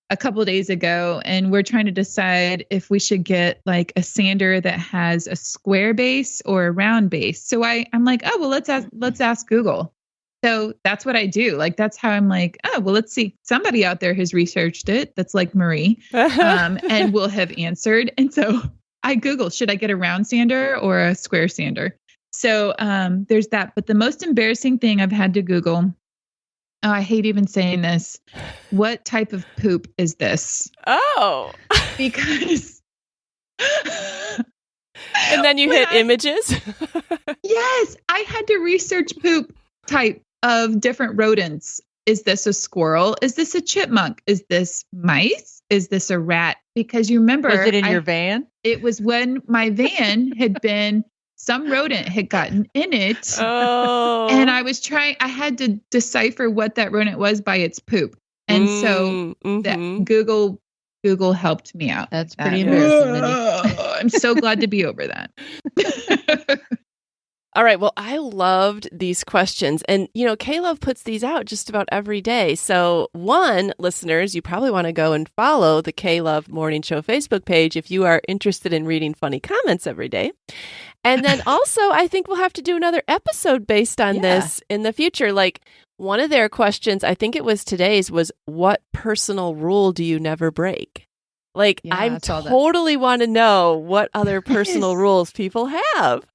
Speaker 2: a couple of days ago, and we're trying to decide if we should get like a sander that has a square base or a round base. So I'm like, oh, well, let's ask Google. So that's what I do. Like, that's how I'm like, oh, well, let's see. Somebody out there has researched it. That's like Marie, and will have answered. And so I Google, should I get a round sander or a square sander? So there's that. But the most embarrassing thing I've had to Google, I hate even saying this. What type of poop is this?
Speaker 1: Oh,
Speaker 2: because.
Speaker 1: And then you hit images.
Speaker 2: Yes, I had to research poop type of different rodents. Is this a squirrel? Is this a chipmunk? Is this mice? Is this a rat? Because you remember,
Speaker 3: was it in your van?
Speaker 2: It was when my van had been. Some rodent had gotten in it.
Speaker 1: Oh.
Speaker 2: And I had to decipher what that rodent was by its poop. And so that Google helped me out.
Speaker 3: That's pretty embarrassing.
Speaker 2: I'm so glad to be over that.
Speaker 1: All right. Well, I loved these questions. And, K-Love puts these out just about every day. So listeners, you probably want to go and follow the K-Love Morning Show Facebook page if you are interested in reading funny comments every day. And then also, I think we'll have to do another episode based on this in the future. Like one of their questions, I think it was today's, was what personal rule do you never break? Like I totally want to know what other personal rules people have.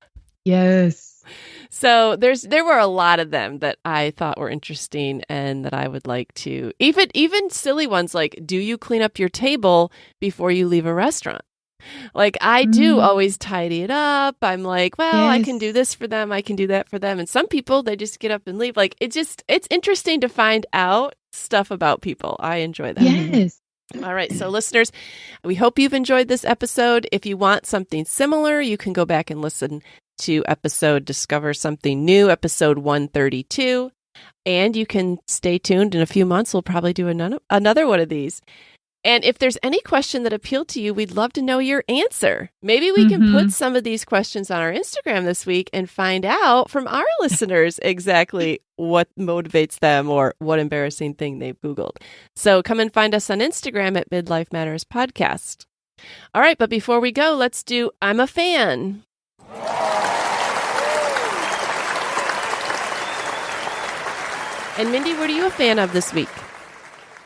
Speaker 2: Yes.
Speaker 1: So there were a lot of them that I thought were interesting and that I would like to, even silly ones like, do you clean up your table before you leave a restaurant? Like I do always tidy it up. I'm like, well, I can do this for them. I can do that for them. And some people, they just get up and leave. Like it's interesting to find out stuff about people. I enjoy that.
Speaker 2: Yes.
Speaker 1: All right. So listeners, we hope you've enjoyed this episode. If you want something similar, you can go back and listen to Discover Something New, episode 132. And you can stay tuned. In a few months, we'll probably do another one of these. And if there's any question that appealed to you, we'd love to know your answer. Maybe we can put some of these questions on our Instagram this week and find out from our listeners exactly what motivates them or what embarrassing thing they've Googled. So come and find us on Instagram at Midlife Matters Podcast. All right, but before we go, let's do I'm a Fan. And Mindy, what are you a fan of this week?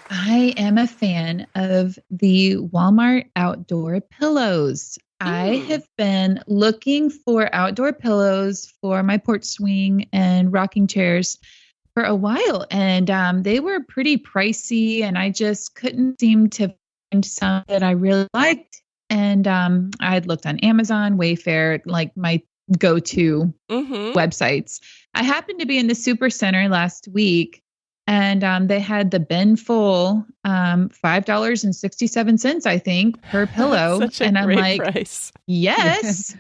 Speaker 2: I am a fan of the Walmart outdoor pillows. I have been looking for outdoor pillows for my porch swing and rocking chairs for a while, and they were pretty pricey, and I just couldn't seem to find some that I really liked. And I had looked on Amazon, Wayfair, like my go-to websites. I happened to be in the Super Center last week, and they had the bin full, $5.67, I think, per pillow.
Speaker 1: Such a
Speaker 2: and I'm
Speaker 1: great
Speaker 2: like,
Speaker 1: price.
Speaker 2: Yes,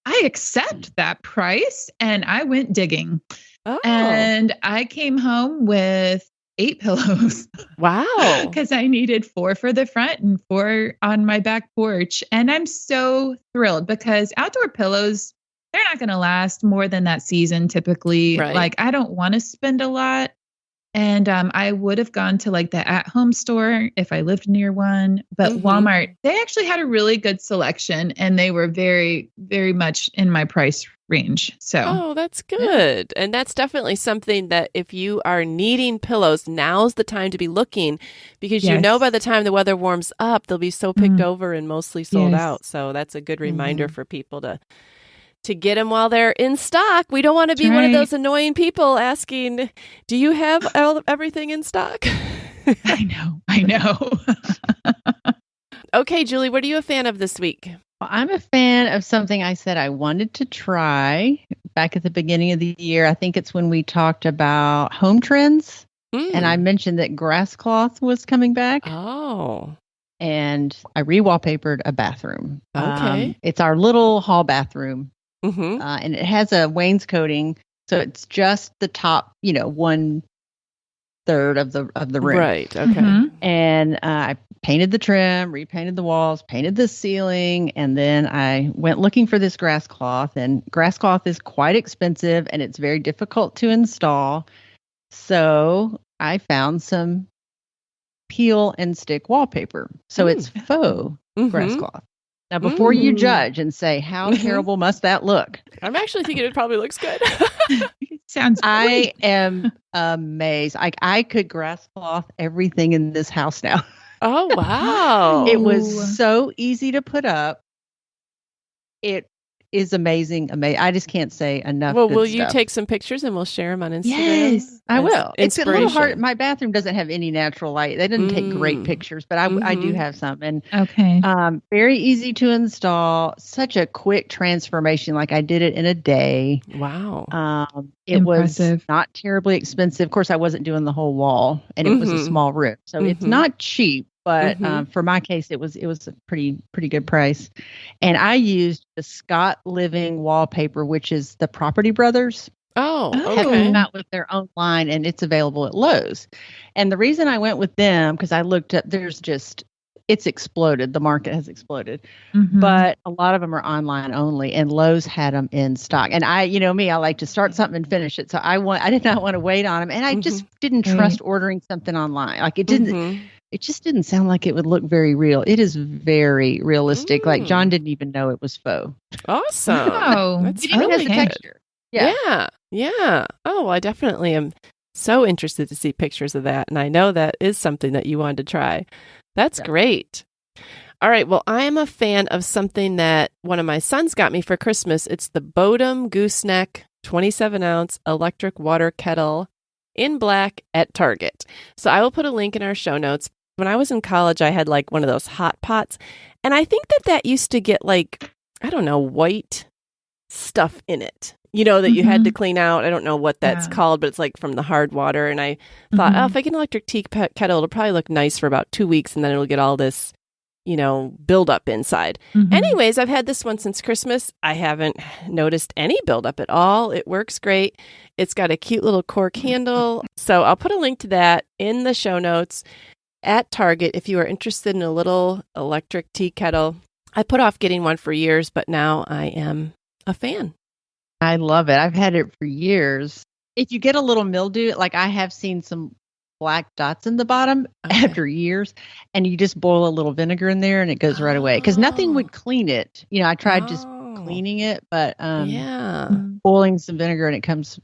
Speaker 2: I accept that price. And I went digging.
Speaker 1: Oh.
Speaker 2: And I came home with 8 pillows.
Speaker 1: Wow.
Speaker 2: Because I needed 4 for the front and 4 on my back porch. And I'm so thrilled because outdoor pillows, they're not going to last more than that season typically.
Speaker 1: Right.
Speaker 2: Like, I don't want to spend a lot. And I would have gone to like the at-home store if I lived near one. But Walmart, they actually had a really good selection, and they were very, very much in my price range. So,
Speaker 1: oh, that's good. And that's definitely something that if you are needing pillows, now's the time to be looking, because you know by the time the weather warms up, they'll be so picked over and mostly sold out. So that's a good reminder for people to get them while they're in stock. We don't want to be one of those annoying people asking, do you have everything in stock?
Speaker 2: I know.
Speaker 1: Okay, Julie, what are you a fan of this week?
Speaker 3: Well, I'm a fan of something I said I wanted to try back at the beginning of the year. I think it's when we talked about home trends. And I mentioned that grass cloth was coming back.
Speaker 1: Oh.
Speaker 3: And I re-wallpapered a bathroom.
Speaker 1: Okay.
Speaker 3: It's our little hall bathroom. And it has a wainscoting, so it's just the top, 1/3 of the room.
Speaker 1: Right. Okay.
Speaker 3: And I painted the trim, repainted the walls, painted the ceiling, and then I went looking for this grass cloth. And grass cloth is quite expensive, and it's very difficult to install. So I found some peel and stick wallpaper. So it's faux grass cloth. Now, before you judge and say, how terrible must that look?
Speaker 1: I'm actually thinking it probably looks good.
Speaker 2: It sounds great.
Speaker 3: I am amazed. I could grass cloth everything in this house now.
Speaker 1: Oh, wow.
Speaker 3: It was so easy to put up. It is amazing. I just can't say enough.
Speaker 1: Well,
Speaker 3: good
Speaker 1: will you
Speaker 3: stuff.
Speaker 1: take some pictures and we'll share them on Instagram?
Speaker 2: Yes,
Speaker 3: I will. It's a little hard.
Speaker 1: Inspiration.
Speaker 3: My bathroom doesn't have any natural light. They didn't take great pictures, but I do have some. And very easy to install. Such a quick transformation. Like I did it in a day.
Speaker 1: Wow.
Speaker 3: It was not terribly expensive. Of course, I wasn't doing the whole wall, and it was a small room, so it's not cheap. But for my case, it was a pretty good price. And I used the Scott Living wallpaper, which is the Property Brothers.
Speaker 1: Oh,
Speaker 3: Have
Speaker 1: okay.
Speaker 3: come out with their own line, and it's available at Lowe's. And the reason I went with them, because I looked up, it's exploded. The market has exploded. But a lot of them are online only, and Lowe's had them in stock. And I like to start something and finish it. So I did not want to wait on them. And I just didn't trust ordering something online. Like it didn't. It just didn't sound like it would look very real. It is very realistic. Like John didn't even know it was faux.
Speaker 1: Awesome.
Speaker 2: Wow.
Speaker 1: That's
Speaker 3: It even has a texture.
Speaker 1: Yeah. Oh, I definitely am so interested to see pictures of that. And I know that is something that you wanted to try. That's great. All right. Well, I am a fan of something that one of my sons got me for Christmas. It's the Bodum Gooseneck 27-ounce electric water kettle in black at Target. So I will put a link in our show notes. When I was in college, I had like one of those hot pots. And I think that used to get like, I don't know, white stuff in it, that you had to clean out. I don't know what that's called, but it's like from the hard water. And I thought, if I get an electric tea kettle, it'll probably look nice for about 2 weeks. And then it'll get all this, buildup inside. Anyways, I've had this one since Christmas. I haven't noticed any buildup at all. It works great. It's got a cute little cork handle. So I'll put a link to that in the show notes at Target if you are interested in a little electric tea kettle. I put off getting one for years, but now I am a fan.
Speaker 3: I love it. I've had it for years. If you get a little mildew, like I have seen some black dots in the bottom after years, and you just boil a little vinegar in there and it goes right away, because nothing would clean it. I tried just cleaning it, but boiling some vinegar and it comes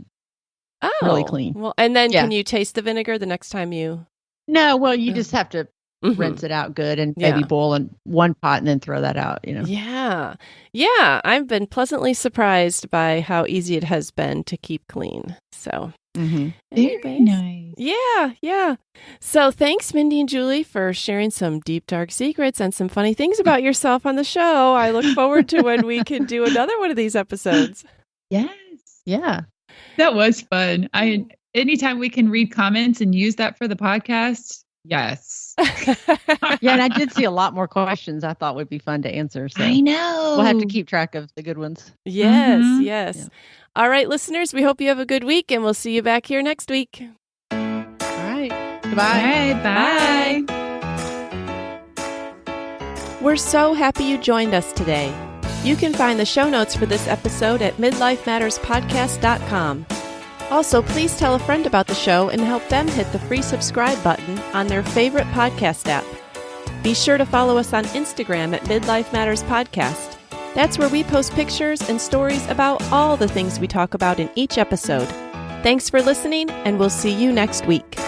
Speaker 3: really clean.
Speaker 1: Well, and then can you taste the vinegar the next time you?
Speaker 3: No, well, you just have to rinse it out good and maybe boil in one pot and then throw that out,
Speaker 1: Yeah. I've been pleasantly surprised by how easy it has been to keep clean. So
Speaker 2: very nice.
Speaker 1: Yeah. So thanks, Mindy and Julie, for sharing some deep, dark secrets and some funny things about yourself on the show. I look forward to when we can do another one of these episodes.
Speaker 2: Yes.
Speaker 3: Yeah.
Speaker 2: That was fun. Anytime we can read comments and use that for the podcast. Yes.
Speaker 3: Yeah, and I did see a lot more questions I thought would be fun to answer. So
Speaker 2: I know.
Speaker 3: We'll have to keep track of the good ones.
Speaker 1: Yes.
Speaker 3: Yeah.
Speaker 1: All right, listeners, we hope you have a good week, and we'll see you back here next week.
Speaker 3: All right.
Speaker 2: Goodbye.
Speaker 1: Bye. We're so happy you joined us today. You can find the show notes for this episode at midlifematterspodcast.com. Also, please tell a friend about the show and help them hit the free subscribe button on their favorite podcast app. Be sure to follow us on Instagram at Midlife Matters Podcast. That's where we post pictures and stories about all the things we talk about in each episode. Thanks for listening, and we'll see you next week.